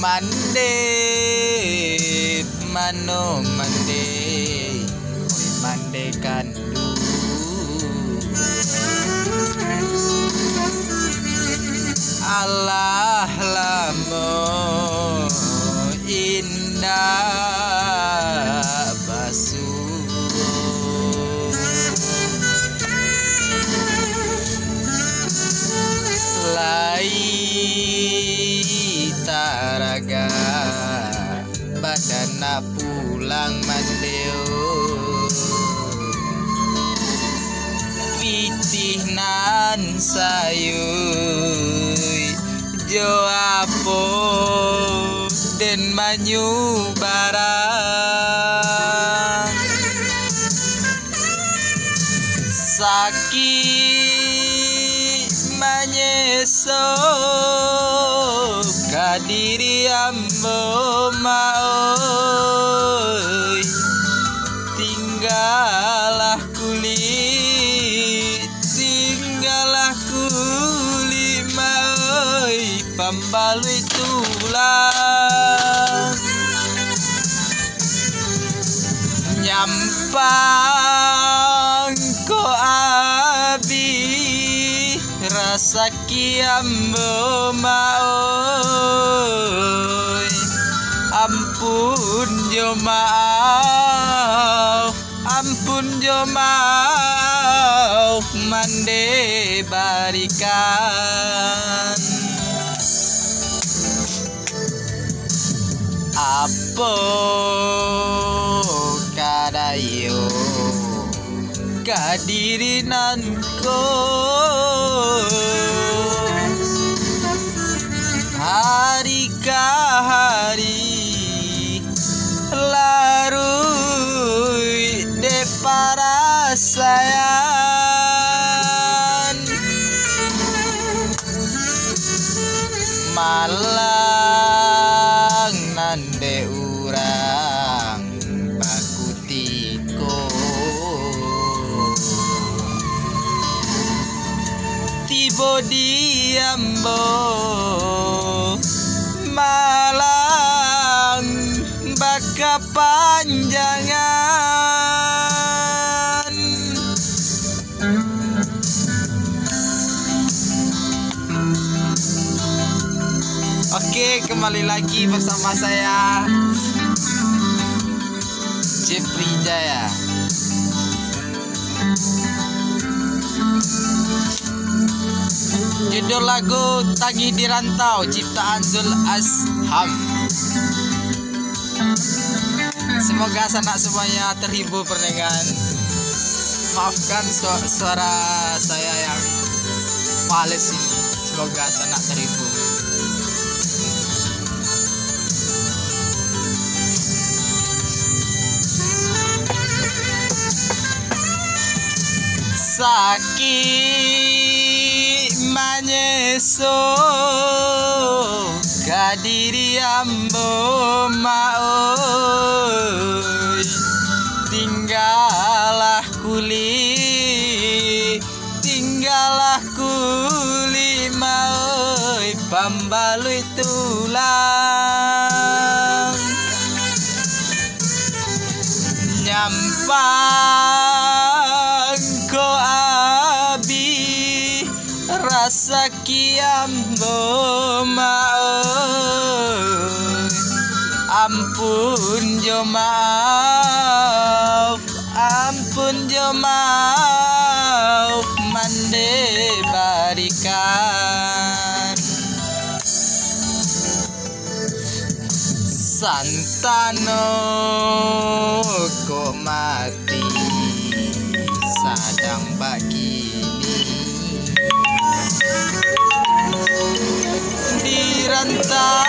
mande mano mande oi mande kandu Allah lamo indah basu lai taraga badana pulang mandeo pitih nan sayuy jo apo den manyu barang sakit manyeso kadiri ambo maoi tinggalah kulit maoi pambalui tulang nyampang ko abi rasa kiambo maoi ampun jo maaf mande barikan apa kadayo kadirinanko hari ke hari larui de para sayang malang nande urang bakutiko tibo diambo malang baka panjangan Oke, kembali lagi bersama saya Jeffrey Jaya. Judul lagu Tagih di Rantau ciptaan Zul Asham. Semoga sanak semuanya terhibur pendengar. Maafkan suara saya yang fals ini. Semoga sanak terhibur. Sakit manyeso kadiri ambo maoi tinggalah kuli maoi pambalui tulang nyampang ko abi rasa kiambo maoi ampun jo maaf mande barikan santano kok mati sadang begini di rantau